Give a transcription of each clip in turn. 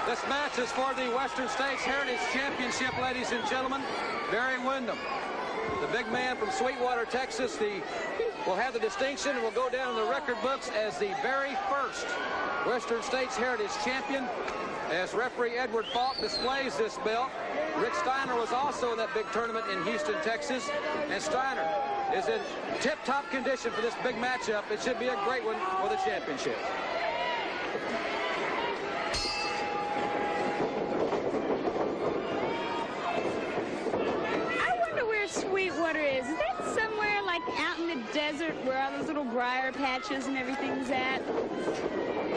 This match is for the Western States Heritage Championship, ladies and gentlemen. Barry Windham, the big man from Sweetwater, Texas, will have the distinction and will go down in the record books as the very first Western States Heritage Champion. As referee Edward Falk displays this belt, Rick Steiner was also in that big tournament in Houston, Texas, and Steiner is in tip-top condition for this big matchup. It should be a great one for the championship. Sweetwater is that somewhere like out in the desert where all those little briar patches and everything's at?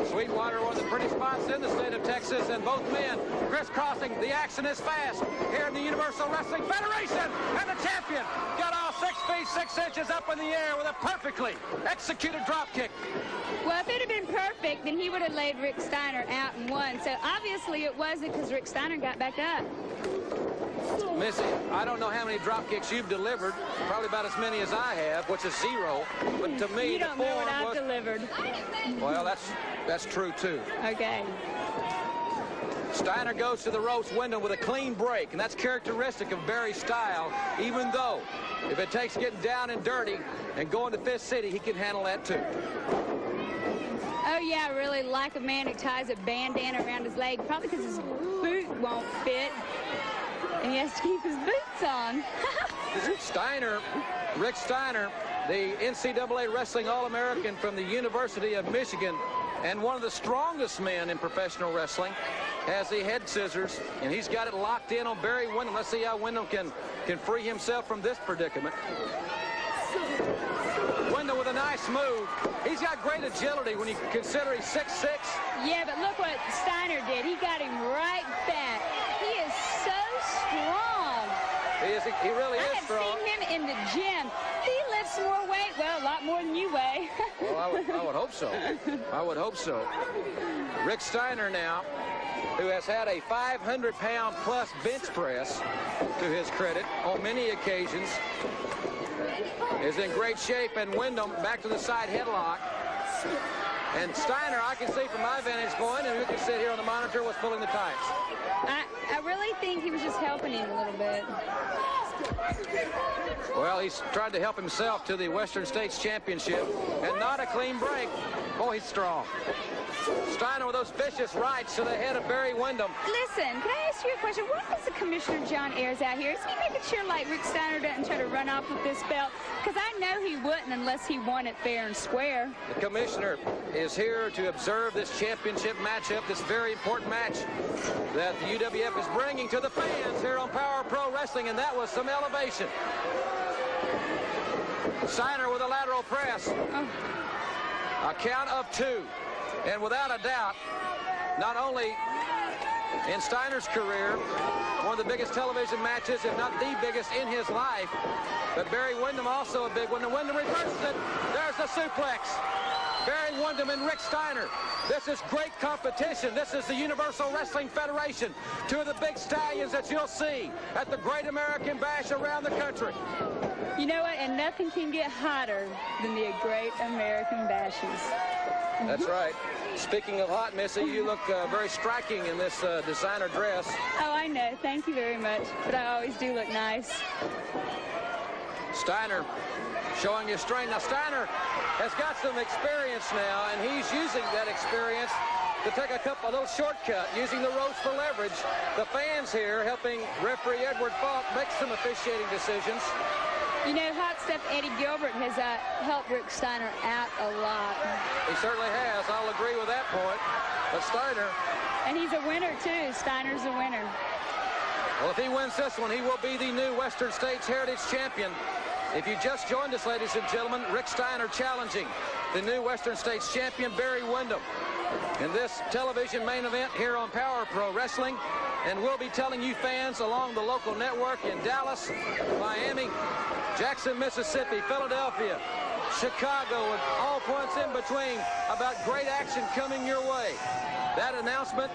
Sweetwater, one of the pretty spots in the state of Texas, and both men crisscrossing. The action is fast here in the Universal Wrestling Federation, and the champion got all 6 feet 6 inches up in the air with a perfectly executed drop kick. Well, if it had been perfect, then he would have laid Rick Steiner out and won. So obviously it wasn't, because Rick Steiner got back up. Missy, I don't know how many drop kicks you've delivered. Probably about as many as I have, which is 0. But to me, you don't know what I've delivered. Well, that's true too. Okay. Steiner goes to the ropes, Windham with a clean break, and that's characteristic of Barry's style. Even though, if it takes getting down and dirty and going to Fist City, he can handle that too. Oh yeah, I really like a man who ties a bandana around his leg, probably because his boot won't fit. And he has to keep his boots on. Steiner, Rick Steiner, the NCAA Wrestling All-American from the University of Michigan, and one of the strongest men in professional wrestling, has the head scissors, and he's got it locked in on Barry Windham. Let's see how Windham can free himself from this predicament. Windham with a nice move. He's got great agility when you consider he's 6'6". Yeah, but look what Steiner did. He got him right back. He is so strong. He really is strong. I have seen him in the gym. He lifts more weight. Well, a lot more than you weigh. Well, I would hope so. I would hope so. Rick Steiner now, who has had a 500-pound plus bench press to his credit on many occasions, is in great shape, and Windham back to the side headlock. And Steiner, I can see from my vantage point, and you can sit here on the monitor, was pulling the tights. I really think he was just helping him a little bit. Well, he's tried to help himself to the Western States Championship, and not a clean break. Boy, he's strong. Steiner with those vicious rights to the head of Barry Windham. Listen, can I ask you a question? What is the Commissioner John Ayers out here? Is he making sure, like, Rick Steiner doesn't try to run off with this belt? Because I know he wouldn't unless he won it fair and square. The Commissioner is here to observe this championship matchup, this very important match that the UWF is bringing to the fans here on Power Pro Wrestling, and that was some elevation. Steiner with a lateral press. Oh. A count of 2. And without a doubt, not only in Steiner's career, one of the biggest television matches, if not the biggest in his life, but Barry Windham also a big one. And Windham reverses it. There's the suplex. Barry Windham and Rick Steiner. This is great competition. This is the Universal Wrestling Federation. 2 of the big stallions that you'll see at the Great American Bash around the country. You know what? And nothing can get hotter than the Great American Bashes. That's right. Speaking of hot, Missy, you look very striking in this designer dress. Oh, I know. Thank you very much. But I always do look nice. Steiner showing his strength. Now, Steiner has got some experience now, and he's using that experience to take a little shortcut, using the ropes for leverage. The fans here helping referee Edward Falk make some officiating decisions. You know, hot stuff Eddie Gilbert has helped Rick Steiner out a lot. He certainly has. I'll agree with that point. But Steiner... And he's a winner, too. Steiner's a winner. Well, if he wins this one, he will be the new Western States Heritage Champion. If you just joined us, ladies and gentlemen, Rick Steiner challenging the new Western States Champion, Barry Windham, in this television main event here on Power Pro Wrestling. And we'll be telling you fans along the local network in Dallas, Miami, Jackson, Mississippi, Philadelphia, Chicago, and all points in between about great action coming your way. That announcement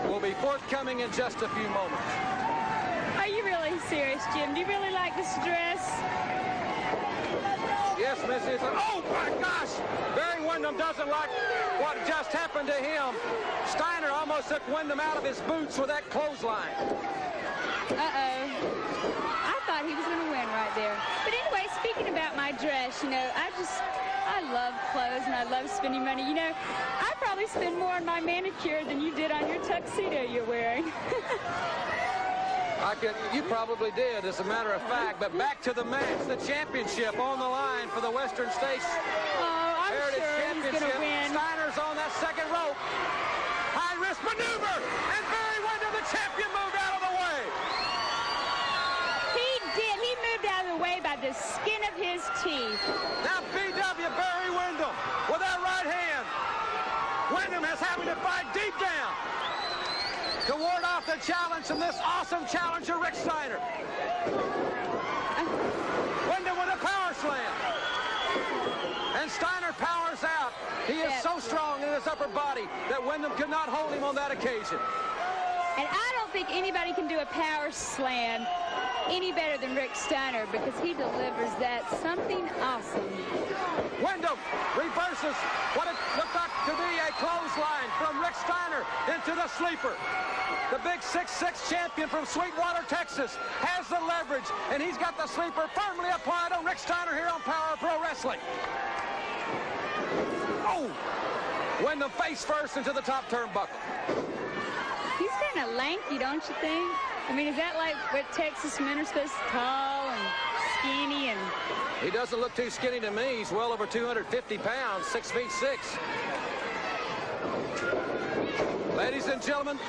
will be forthcoming in just a few moments. Are you really serious, Jim? Do you really like this dress? Yes, Missy. Oh, my gosh! Barry Windham doesn't like what just happened to him. Steiner almost took Windham out of his boots with that clothesline. Uh-oh. I thought he was going to win right there. But anyway, speaking about my dress, you know, I love clothes and I love spending money. You know, I probably spend more on my manicure than you did on your tuxedo you're wearing. You probably did, as a matter of fact. But back to the match, the championship on the line for the Western States Heritage Championship. He's gonna win. Steiner's on that second rope. High-risk maneuver, and Barry Windham, the champion, moved out of the way. He did. He moved out of the way by the skin of his teeth. Now BW Barry Windham with that right hand. Windham is having to fight deep down to ward off the challenge from this awesome challenger, Rick Steiner. Windham with a power slam. And Steiner powers out. He is so strong in his upper body that Windham could not hold him on that occasion. And I don't think anybody can do a power slam any better than Rick Steiner because he delivers that something awesome. Windham reverses what it looked like to be a clothesline from Rick Steiner into the sleeper. The big 6'6" champion from Sweetwater, Texas, has the leverage, and he's got the sleeper firmly applied on Rick Steiner here on Power Pro Wrestling. Oh! Windham face first into the top turnbuckle. He's kind of lanky, don't you think? I mean, is that like what Texas men are supposed to be, tall and skinny and... He doesn't look too skinny to me. He's well over 250 pounds, 6'6". Ladies and gentlemen,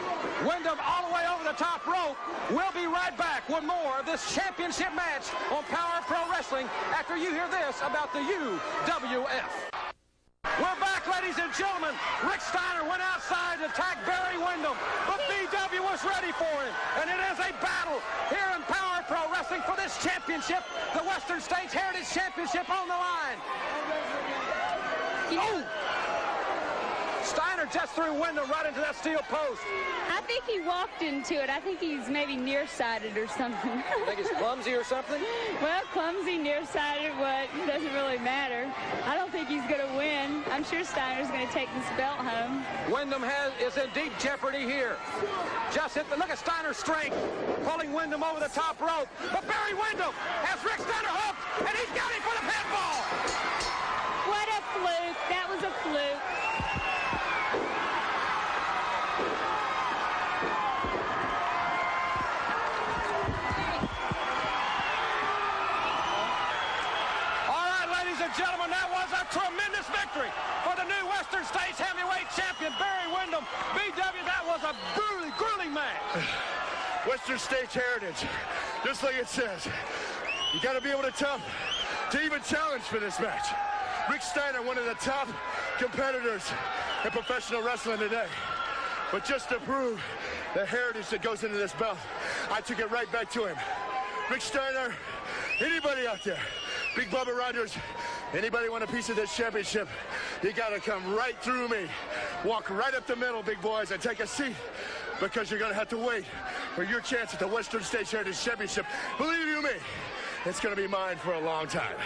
Windham all the way over the top rope. We'll be right back with more of this championship match on Power Pro Wrestling after you hear this about the UWF. We're back, ladies and gentlemen. Rick Steiner went outside to attack Barry Windham, but BW was ready for him. And it is a battle here in Power Pro Wrestling for this championship, the Western States Heritage Championship on the line. Oh! Steiner just threw Windham right into that steel post. I think he walked into it. I think he's maybe nearsighted or something. You think he's clumsy or something? Well, clumsy, nearsighted, what? Doesn't really matter. I don't think he's going to win. I'm sure Steiner's going to take this belt home. Windham is in deep jeopardy here. Just hit the look at Steiner's strength, pulling Windham over the top rope. But Barry Windham has Rick Steiner hooked, and he's got him for the pinfall. What a fluke. That was a fluke. Gentlemen, that was a tremendous victory for the new Western States heavyweight champion, Barry Windham. BW, that was a grueling match. Western States Heritage, just like it says, you got to be able to even challenge for this match. Rick Steiner, one of the top competitors in professional wrestling today. But just to prove the heritage that goes into this belt, I took it right back to him. Rick Steiner, anybody out there, Big Bubba Rogers, anybody want a piece of this championship, you got to come right through me. Walk right up the middle, big boys, and take a seat because you're going to have to wait for your chance at the Western States Heritage Championship. Believe you me, it's going to be mine for a long time.